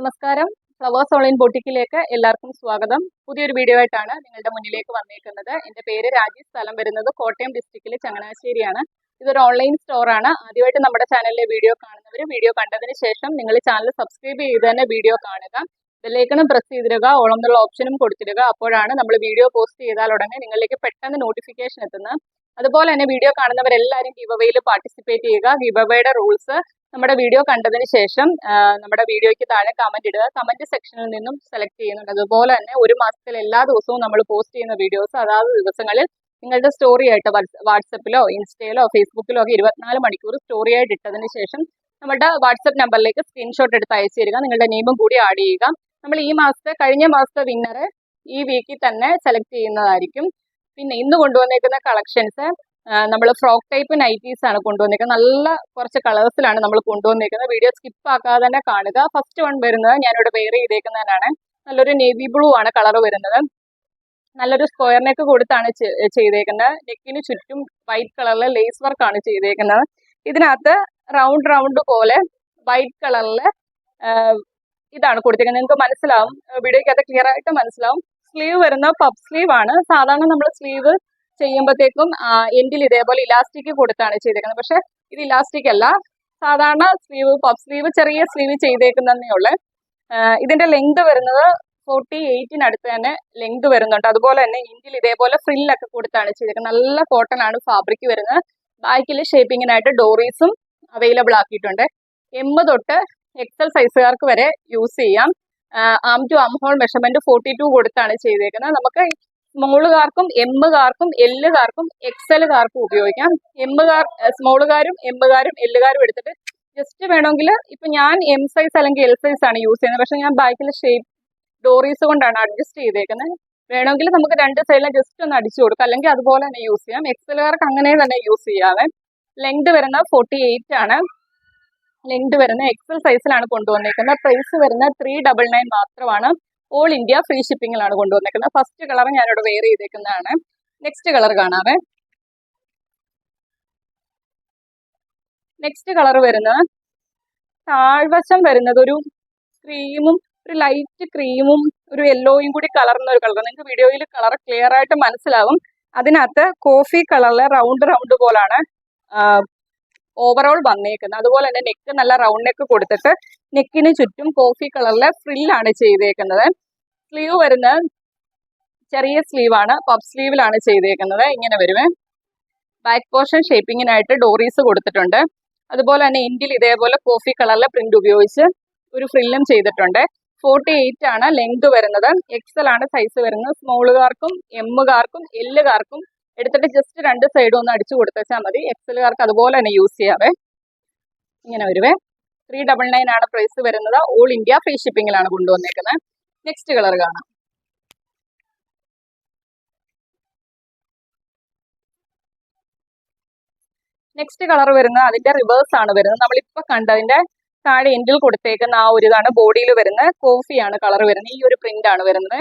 നമസ്കാരം. Flowers online ബൊട്ടിക്കിലേക്ക് എല്ലാവർക്കും സ്വാഗതം. പുതിയൊരു വീഡിയോ ആയിട്ടാണ് നിങ്ങളുടെ മുന്നിലേക്ക് വന്നേക്കുന്നത്. എൻ്റെ പേര് രാജി. സ്ഥലം വരുന്നത് കോട്ടയം ഡിസ്ട്രിക്റ്റിലെ ചങ്ങനാശ്ശേരിയാണ്. ഇതൊരു ഓൺലൈൻ സ്റ്റോറാണ്. ആദ്യമായിട്ട് നമ്മുടെ ചാനലിലെ വീഡിയോ കാണുന്നവർ വീഡിയോ കണ്ടതിന് ശേഷം നിങ്ങൾ ചാനൽ സബ്സ്ക്രൈബ് ചെയ്ത് തന്നെ വീഡിയോ കാണുക. ബെല്ലൈക്കണും പ്രസ് ചെയ്തിടുക, ഓൾ എന്നുള്ള ഓപ്ഷനും കൊടുത്തിടുക. അപ്പോഴാണ് നമ്മൾ വീഡിയോ പോസ്റ്റ് ചെയ്താൽ ഉടനെ നിങ്ങളിലേക്ക് പെട്ടെന്ന് നോട്ടിഫിക്കേഷൻ എത്തുന്നത്. അതുപോലെ തന്നെ വീഡിയോ കാണുന്നവരെല്ലാവരും ഗിവ് പാർട്ടിസിപ്പേറ്റ് ചെയ്യുക. ഗിവ് റൂൾസ് നമ്മുടെ വീഡിയോ കണ്ടതിന് ശേഷം നമ്മുടെ വീഡിയോയ്ക്ക് താഴെ കമന്റ് ഇടുക. കമന്റ് സെക്ഷനിൽ നിന്നും സെലക്ട് ചെയ്യുന്നുണ്ട്. അതുപോലെ തന്നെ ഒരു മാസത്തിൽ എല്ലാ ദിവസവും നമ്മൾ പോസ്റ്റ് ചെയ്യുന്ന വീഡിയോസ് അതാത് ദിവസങ്ങളിൽ നിങ്ങളുടെ സ്റ്റോറി ആയിട്ട് വാട്സപ്പിലോ ഇൻസ്റ്റയിലോ ഫേസ്ബുക്കിലോ ഒക്കെ 24 മണിക്കൂർ സ്റ്റോറി ആയിട്ട് ഇട്ടതിന് ശേഷം നമ്മുടെ വാട്സപ്പ് നമ്പറിലേക്ക് സ്ക്രീൻഷോട്ട് എടുത്ത് അയച്ചു തരിക. നിങ്ങളുടെ നെയിമും കൂടി ആഡ് ചെയ്യുക. നമ്മൾ കഴിഞ്ഞ മാസത്തെ വിന്നറെ ഈ വീക്കിൽ തന്നെ സെലക്ട് ചെയ്യുന്നതായിരിക്കും. പിന്നെ ഇന്ന് കൊണ്ടുവന്നേക്കുന്ന കളക്ഷൻസ് നമ്മൾ ഫ്രോക്ക് ടൈപ്പ് നൈറ്റീസ് ആണ് കൊണ്ടുവന്നേക്കുന്നത്. നല്ല കുറച്ച് കളേഴ്സിലാണ് നമ്മൾ കൊണ്ടുവന്നേക്കുന്നത്. വീഡിയോ സ്കിപ്പ് ആക്കാതെ തന്നെ കാണുക. ഫസ്റ്റ് വൺ വരുന്നത് ഞാനിവിടെ വെയർ ചെയ്തേക്കുന്നതിനാണ്. നല്ലൊരു നേവി ബ്ലൂ ആണ് കളർ വരുന്നത്. നല്ലൊരു സ്ക്വയർ നെക്ക് കൊടുത്താണ് ചെയ്തേക്കുന്നത്. നെക്കിന് ചുറ്റും വൈറ്റ് കളറിലെ ലേസ് വർക്കാണ് ചെയ്തേക്കുന്നത്. ഇതിനകത്ത് റൗണ്ട് പോലെ വൈറ്റ് കളറിൽ ഇതാണ് കൊടുത്തേക്കുന്നത്. നിങ്ങൾക്ക് മനസ്സിലാവും, വീഡിയോയ്ക്കകത്ത് ക്ലിയർ ആയിട്ട് മനസ്സിലാവും. സ്ലീവ് വരുന്ന പഫ് സ്ലീവ് ആണ്. സാധാരണ നമ്മൾ സ്ലീവ് ചെയ്യുമ്പോഴത്തേക്കും എൻഡിൽ ഇതേപോലെ ഇലാസ്റ്റിക് കൊടുത്താണ് ചെയ്തേക്കുന്നത്. പക്ഷെ ഇത് ഇലാസ്റ്റിക് അല്ല, സാധാരണ സ്ലീവ് പഫ് സ്ലീവ് ചെറിയ സ്ലീവ് ചെയ്തേക്കുന്നതേ ഉള്ളു. ഇതിന്റെ ലെങ്ത് വരുന്നത് 48 തന്നെ ലെങ്ത് വരുന്നുണ്ട്. അതുപോലെ തന്നെ എൻഡിൽ ഇതേപോലെ ഫ്രില്ലൊക്കെ കൊടുത്താണ് ചെയ്തേക്കുന്നത്. നല്ല കോട്ടൺ ആണ് ഫാബ്രിക് വരുന്നത്. ബാക്കിൽ ഷേപ്പിങ്ങിനായിട്ട് ഡോറീസും അവൈലബിൾ ആക്കിയിട്ടുണ്ട്. M തൊട്ട് XL സൈസുകാർക്ക് വരെ യൂസ് ചെയ്യാം. ആം ടു ആം ഹോൾ മെഷർമെന്റ് 42 കൊടുത്താണ് ചെയ്തേക്കുന്നത്. നമുക്ക് സ്മോളുകാർക്കും എമ്മുകാർക്കും എല്ലുകാർക്കും XL-കാർക്കും ഉപയോഗിക്കാം. സ്മോളുകാരും എമ്മുകാരും എല്ലുകാരും എടുത്തിട്ട് ജസ്റ്റ് വേണമെങ്കിൽ ഇപ്പൊ ഞാൻ M സൈസ് അല്ലെങ്കിൽ L സൈസ് ആണ് യൂസ് ചെയ്യുന്നത്. പക്ഷെ ഞാൻ ബാക്കിൽ ഷേപ്പ് ഡോറീസ് കൊണ്ടാണ് അഡ്ജസ്റ്റ് ചെയ്തേക്കുന്നത്. വേണമെങ്കിൽ നമുക്ക് രണ്ട് സൈഡിലും ജസ്റ്റ് ഒന്ന് അടിച്ചു കൊടുക്കാം, അല്ലെങ്കിൽ അതുപോലെ തന്നെ യൂസ് ചെയ്യാം. XL-കാർക്ക് അങ്ങനെ തന്നെ യൂസ് ചെയ്യാവേ. ലെങ്ത് വരുന്നത് 48 ആണ്. ലെങ്ത് വരുന്ന XL സൈസിലാണ് കൊണ്ടുവന്നേക്കുന്നത്. പ്രൈസ് വരുന്നത് 399 മാത്രമാണ്. ഓൾ ഇന്ത്യ ഫ്രീ ഷിപ്പിങ്ങിലാണ് കൊണ്ടുവന്നേക്കുന്നത്. ഫസ്റ്റ് കളർ ഞാനിവിടെ വെയർ ചെയ്തേക്കുന്നതാണ്. നെക്സ്റ്റ് കളർ കാണാവേ. നെക്സ്റ്റ് കളർ വരുന്നത് താഴ്വശം വരുന്നത് ഒരു ക്രീമും ഒരു ലൈറ്റ് ക്രീമും ഒരു യെല്ലോയും കൂടി കലർന്ന ഒരു കളർ. നിങ്ങൾക്ക് വീഡിയോയിൽ കളർ ക്ലിയർ ആയിട്ട് മനസ്സിലാവും. അതിനകത്ത് കോഫി കളറിലെ റൗണ്ട് പോലാണ് ഓവറോൾ വന്നേക്കുന്നത്. അതുപോലെ തന്നെ നെക്ക് നല്ല റൗണ്ട് നെക്ക് കൊടുത്തിട്ട് നെക്കിന് ചുറ്റും കോഫി കളറിലെ ഫ്രില്ലാണ് ചെയ്തേക്കുന്നത്. സ്ലീവ് വരുന്നത് ചെറിയ സ്ലീവാണ്, പഫ് സ്ലീവിലാണ് ചെയ്തേക്കുന്നത്. ഇങ്ങനെ വരുവേ. ബാക്ക് പോർഷൻ ഷേപ്പിങ്ങിനായിട്ട് ഡോറീസ് കൊടുത്തിട്ടുണ്ട്. അതുപോലെ തന്നെ എൻഡിൽ ഇതേപോലെ കോഫി കളറിലെ പ്രിന്റ് ഉപയോഗിച്ച് ഒരു ഫ്രില്ലും ചെയ്തിട്ടുണ്ട്. 48 ആണ് ലെങ്ത് വരുന്നത്. XL ആണ് സൈസ് വരുന്നത്. സ്മോളുകാർക്കും എമ്മുകാർക്കും എല്ലുകാർക്കും എടുത്തിട്ട് ജസ്റ്റ് രണ്ട് സൈഡും ഒന്ന് അടിച്ചു കൊടുത്താൽ മതി. XL-കാർക്ക് അതുപോലെ തന്നെ യൂസ് ചെയ്യാവേ. ഇങ്ങനെ വരുവേ. 399 ആണ് പ്രൈസ് വരുന്നത്. ഓൾ ഇന്ത്യ ഫ്രീ ഷിപ്പിങ്ങിലാണ് കൊണ്ടുവന്നേക്കുന്നത്. നെക്സ്റ്റ് കളർ കാണാം. നെക്സ്റ്റ് കളർ വരുന്നത് അതിന്റെ റിവേഴ്സ് ആണ് വരുന്നത്. നമ്മളിപ്പോ കണ്ടതിന്റെ താഴെ എൻഡിൽ കൊടുത്തേക്കുന്ന ആ ഒരു ഇതാണ് ബോഡിയിൽ വരുന്നത്. കോഫിയാണ് കളർ വരുന്നത്. ഈ ഒരു പ്രിന്റ് ആണ് വരുന്നത്.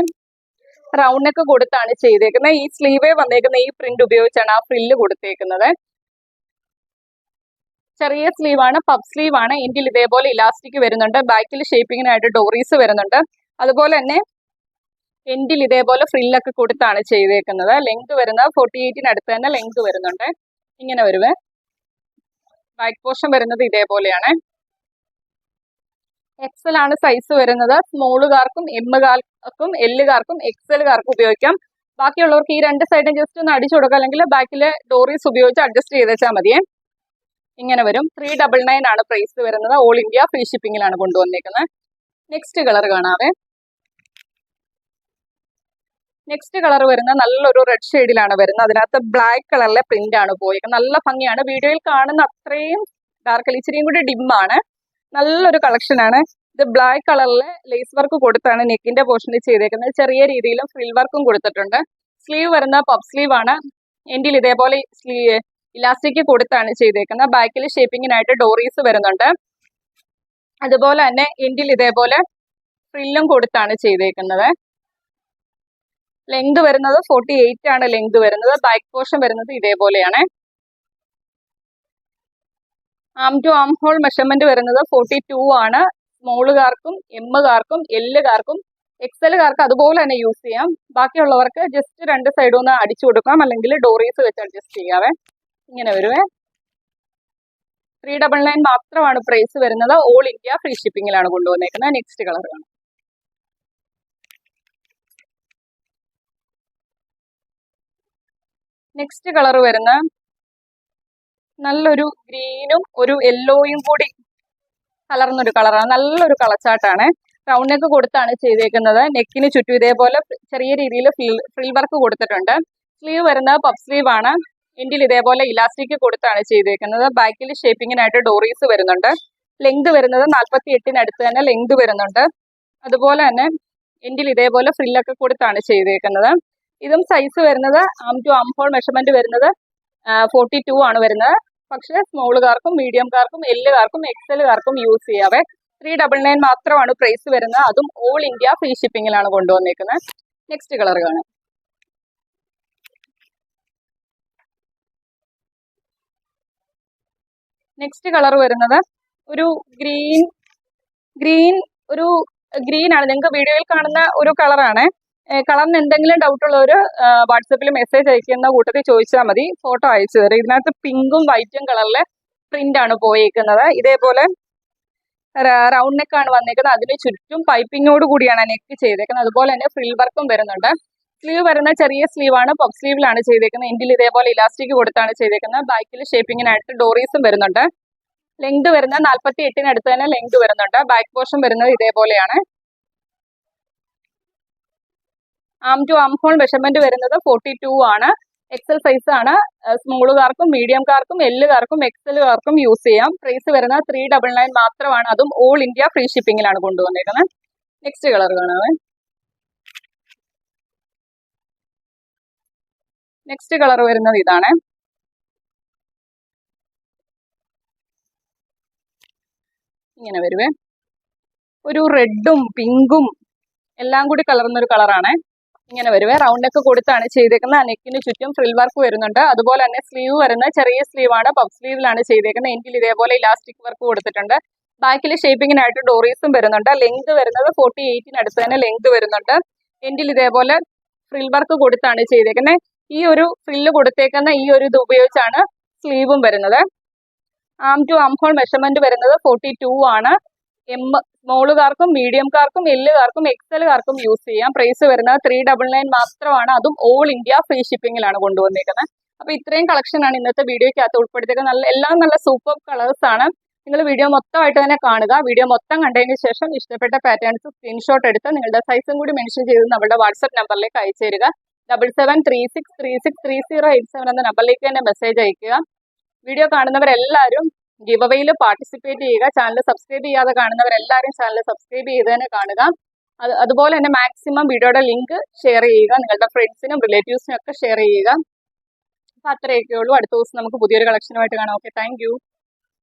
റൗണ്ട് നെക്ക് കൊടുത്താണ് ചെയ്തേക്കുന്നത്. ഈ സ്ലീവേ വന്നേക്കുന്ന ഈ പ്രിന്റ് ഉപയോഗിച്ചാണ് ആ ഫ്രില്ല് കൊടുത്തേക്കുന്നത്. ചെറിയ സ്ലീവാണ്, പഫ് സ്ലീവ് ആണ്. എൻഡിൽ ഇതേപോലെ ഇലാസ്റ്റിക് വരുന്നുണ്ട്. ബാക്കിൽ ഷേപ്പിങ്ങിനായിട്ട് ഡോറീസ് വരുന്നുണ്ട്. അതുപോലെ തന്നെ എൻഡിൽ ഇതേപോലെ ഫ്രില്ലൊക്കെ കൊടുത്താണ് ചെയ്തേക്കുന്നത്. ലെങ്ത് വരുന്നത് 48 തന്നെ ലെങ്ത് വരുന്നുണ്ട്. ഇങ്ങനെ വരുവേ. ബാക്ക് പോർഷൻ വരുന്നത് ഇതേപോലെയാണ്. XL ആണ് സൈസ് വരുന്നത്. സ്മോളുകാർക്കും എമ്മുകാർക്കും എല്ലുകാർക്കും XL-കാർക്കും ഉപയോഗിക്കാം. ബാക്കിയുള്ളവർക്ക് ഈ രണ്ട് സൈഡും ജസ്റ്റ് ഒന്ന് അടിച്ചു കൊടുക്കാം, അല്ലെങ്കിൽ ബാക്കിലെ ഡോറീസ് ഉപയോഗിച്ച് അഡ്ജസ്റ്റ് ചെയ്തേച്ചാൽ മതിയേ. ഇങ്ങനെ വരും. 399 ആണ് പ്രൈസ് വരുന്നത്. ഓൾ ഇന്ത്യ ഫ്രീ ഷിപ്പിങ്ങിലാണ് കൊണ്ടുവന്നേക്കുന്നത്. നെക്സ്റ്റ് കളർ കാണാവേ. നെക്സ്റ്റ് കളർ വരുന്നത് നല്ലൊരു റെഡ് ഷെയ്ഡിലാണ് വരുന്നത്. അതിനകത്ത് ബ്ലാക്ക് കളറിലെ പ്രിന്റ് ആണ് പോയേക്കുന്നത്. നല്ല ഭംഗിയാണ്. വീഡിയോയിൽ കാണുന്ന അത്രയും ഡാർക്ക് ഇച്ചിരിയും കൂടി ഡിമ്മാണ്. നല്ലൊരു കളക്ഷൻ ആണ്. ഇത് ബ്ലാക്ക് കളറിലെ ലേസ് വർക്ക് കൊടുത്താണ് നെക്കിന്റെ പോർഷനിൽ ചെയ്തേക്കുന്നത്. ചെറിയ രീതിയിലും ഫ്രിൽ വർക്കും കൊടുത്തിട്ടുണ്ട്. സ്ലീവ് വരുന്ന പഫ് സ്ലീവ് ആണ്. എൻഡിൽ ഇതേപോലെ ഇലാസ്റ്റിക് കൊടുത്താണ് ചെയ്തേക്കുന്നത്. ബാക്കിൽ ഷേപ്പിങ്ങിനായിട്ട് ഡോറീസ് വരുന്നുണ്ട്. അതുപോലെ തന്നെ എൻഡിൽ ഇതേപോലെ ഫ്രില്ലും കൊടുത്താണ് ചെയ്തേക്കുന്നത്. ലെങ്ത് വരുന്നത് 48 ആണ് ലെങ്ത് വരുന്നത്. ബാക്ക് പോർഷൻ വരുന്നത് ഇതേപോലെയാണ്. ആം ടു ആം ഹോൾ മെഷർമെന്റ് വരുന്നത് 42 ആണ്. സ്മോളുകാർക്കും എമ്മുകാർക്കും എല്ലുകാർക്കും എക്സലുകാർക്ക് അതുപോലെ തന്നെ യൂസ് ചെയ്യാം. ബാക്കിയുള്ളവർക്ക് ജസ്റ്റ് രണ്ട് സൈഡും ഒന്ന് അടിച്ചു കൊടുക്കാം, അല്ലെങ്കിൽ ഡോറീസ് വെച്ച് അഡ്ജസ്റ്റ് ചെയ്യാവേ. ഇങ്ങനെ വരുവേ. 399 മാത്രമാണ് പ്രൈസ് വരുന്നത്. ഓൾ ഇന്ത്യ ഫ്രീ ഷിപ്പിംഗിലാണ് കൊണ്ടുവന്നേക്കുന്നത്. നെക്സ്റ്റ് കളർ കാണാം. നെക്സ്റ്റ് കളർ വരുന്ന നല്ലൊരു ഗ്രീനും ഒരു യെല്ലോയും കൂടി കലർന്നൊരു കളറാണ്. നല്ലൊരു കളച്ചാട്ടാണ്. റൗണ്ട് നെക്ക് കൊടുത്താണ് ചെയ്തേക്കുന്നത്. നെക്കിന് ചുറ്റും ഇതേപോലെ ചെറിയ രീതിയിൽ ഫ്രിൽ വർക്ക് കൊടുത്തിട്ടുണ്ട്. സ്ലീവ് വരുന്നത് പഫ് സ്ലീവ് ആണ്. എൻഡിൽ ഇതേപോലെ ഇലാസ്റ്റിക് കൊടുത്താണ് ചെയ്തേക്കുന്നത്. ബാക്കിൽ ഷേപ്പിങ്ങിനായിട്ട് ഡോറീസ് വരുന്നുണ്ട്. ലെങ്ത് വരുന്നത് 48 അടുത്ത് തന്നെ ലെങ്ത് വരുന്നുണ്ട്. അതുപോലെ തന്നെ എൻഡിൽ ഇതേപോലെ ഫ്രില്ലൊക്കെ കൊടുത്താണ് ചെയ്തേക്കുന്നത്. ഇതും സൈസ് വരുന്നത് ആം ടു ആം ഹോൾ മെഷർമെന്റ് വരുന്നത് 42 ആണ് വരുന്നത്. പക്ഷേ സ്മോളുകാർക്കും മീഡിയംകാർക്കും എല്ലുകാർക്കും എക്സലുകാർക്കും യൂസ് ചെയ്യാവേ. 399 മാത്രമാണ് പ്രൈസ് വരുന്നത്. അതും ഓൾ ഇന്ത്യ ഫ്രീ ഷിപ്പിംഗിലാണ് കൊണ്ടുവന്നേക്കുന്നത്. നെക്സ്റ്റ് കളർ കാണാം. നെക്സ്റ്റ് കളർ വരുന്നത് ഒരു ഗ്രീൻ ആണ്. നിങ്ങൾക്ക് വീഡിയോയിൽ കാണുന്ന ഒരു കളറാണ്. കളറിന് എന്തെങ്കിലും ഡൗട്ട് ഉള്ളവർ വാട്സപ്പിൽ മെസ്സേജ് അയക്കുന്ന കൂട്ടത്തിൽ ചോദിച്ചാൽ മതി, ഫോട്ടോ അയച്ചു തരാം. ഇതിനകത്ത് പിങ്കും വൈറ്റും കളറിലെ പ്രിന്റ് ആണ് പോയേക്കുന്നത്. ഇതേപോലെ റൗണ്ട് നെക്കാണ് വന്നേക്കുന്നത്. അതിന് ചുറ്റും പൈപ്പിങ്ങോട് കൂടിയാണ് നെക്ക് ചെയ്തേക്കുന്നത്. അതുപോലെ തന്നെ ഫ്രിൽ വർക്കും വരുന്നുണ്ട്. സ്ലീവ് വരുന്ന ചെറിയ സ്ലീവ് ആണ്, പഫ് സ്ലീവിലാണ് ചെയ്തേക്കുന്നത്. എൻഡിൽ ഇതേപോലെ ഇലാസ്റ്റിക് കൊടുത്താണ് ചെയ്തേക്കുന്നത്. ബാക്കിൽ ഷേപ്പിങ്ങിനായിട്ട് ഡോറീസും വരുന്നുണ്ട്. ലെങ്ത് വരുന്ന 48 അടുത്ത് തന്നെ ലെങ്ത് വരുന്നുണ്ട്. ബാക്ക് പോർഷൻ വരുന്നത് ഇതേപോലെയാണ്. ആം ടു ആം ഹോൾ മെഷർമെന്റ് വരുന്നത് 42 ആണ്. എക്സൽ സൈസ് ആണ്. സ്മോളുകാർക്കും മീഡിയംകാർക്കും എല്ലുകാർക്കും എക്സലുകാർക്കും യൂസ് ചെയ്യാം. പ്രൈസ് വരുന്നത് 399 മാത്രമാണ്. അതും ഓൾ ഇന്ത്യ ഫ്രീ ഷിപ്പിംഗിലാണ് കൊണ്ടുവന്നേക്കുന്നത്. നെക്സ്റ്റ് കളർ കാണാവേ. നെക്സ്റ്റ് കളർ വരുന്നത് ഇതാണ്. ഇങ്ങനെ വരുവേ. ഒരു റെഡും പിങ്കും എല്ലാം കൂടി കലർന്നൊരു കളറാണ്. ഇങ്ങനെ വരുവേ. റൗണ്ട് നെക്ക് കൊടുത്താണ് ചെയ്തേക്കുന്നത്. ആ നെക്കിന് ചുറ്റും ഫ്രിൽ വർക്ക് വരുന്നുണ്ട്. അതുപോലെ തന്നെ സ്ലീവ് വരുന്നത് ചെറിയ സ്ലീവ് ആണ്, പഫ് സ്ലീവിലാണ് ചെയ്തേക്കുന്നത്. എൻഡിൽ ഇതേപോലെ ഇലാസ്റ്റിക് വർക്ക് കൊടുത്തിട്ടുണ്ട്. ബാക്കിൽ ഷേപ്പിങ്ങിനായിട്ട് ഡോറീസും വരുന്നുണ്ട്. ലെങ്ത് വരുന്നത് 48 അടുത്ത് തന്നെ ലെങ്ത് വരുന്നുണ്ട്. എൻഡിൽ ഇതേപോലെ ഫ്രിൽ വർക്ക് കൊടുത്താണ് ചെയ്തേക്കുന്നത്. ഈ ഒരു ഫ്രില്ല് കൊടുത്തേക്കുന്ന ഈ ഒരു ഇത് ഉപയോഗിച്ചാണ് സ്ലീവും വരുന്നത്. ആം ടു ആം ഹോൾ മെഷർമെന്റ് വരുന്നത് 42 ആണ്. സ്മോളുകാർക്കും മീഡിയംകാർക്കും എല്ലുകാർക്കും എക്സലുകാർക്കും യൂസ് ചെയ്യാം. പ്രൈസ് വരുന്നത് 399 മാത്രമാണ്. അതും ഓൾ ഇന്ത്യ ഫ്രീ ഷിപ്പിംഗിലാണ് കൊണ്ടുവന്നേക്കുന്നത്. അപ്പൊ ഇത്രയും കളക്ഷൻ ആണ് ഇന്നത്തെ വീഡിയോയ്ക്കകത്ത് ഉൾപ്പെടുത്തിയത്. എല്ലാം നല്ല സൂപ്പർ കളേഴ്സ് ആണ്. നിങ്ങൾ വീഡിയോ മൊത്തമായിട്ട് തന്നെ കാണുക. വീഡിയോ മൊത്തം കണ്ടതിന് ശേഷം ഇഷ്ടപ്പെട്ട പാറ്റേൺസ് സ്ക്രീൻഷോട്ട് എടുത്ത് നിങ്ങളുടെ സൈസും കൂടി മെൻഷൻ ചെയ്ത് നമ്മുടെ വാട്സ്ആപ്പ് നമ്പറിലേക്ക് അയച്ചു തരിക. 7736363087 എന്ന നമ്പറിലേക്ക് തന്നെ മെസ്സേജ് അയക്കുക. വീഡിയോ കാണുന്നവരെല്ലാവരും ഗിവ് അവയിൽ പാർട്ടിസിപ്പേറ്റ് ചെയ്യുക. ചാനൽ സബ്സ്ക്രൈബ് ചെയ്യാതെ കാണുന്നവരെല്ലാവരും ചാനൽ സബ്സ്ക്രൈബ് ചെയ്ത് തന്നെ കാണുക. അതുപോലെ തന്നെ മാക്സിമം വീഡിയോയുടെ ലിങ്ക് ഷെയർ ചെയ്യുക. നിങ്ങളുടെ ഫ്രണ്ട്സിനും റിലേറ്റീവ്സിനും ഒക്കെ ഷെയർ ചെയ്യുക. അപ്പൊ അത്രയൊക്കെ ഉള്ളൂ. അടുത്ത ദിവസം നമുക്ക് പുതിയൊരു കളക്ഷനുമായിട്ട് കാണാം. Okay, thank you.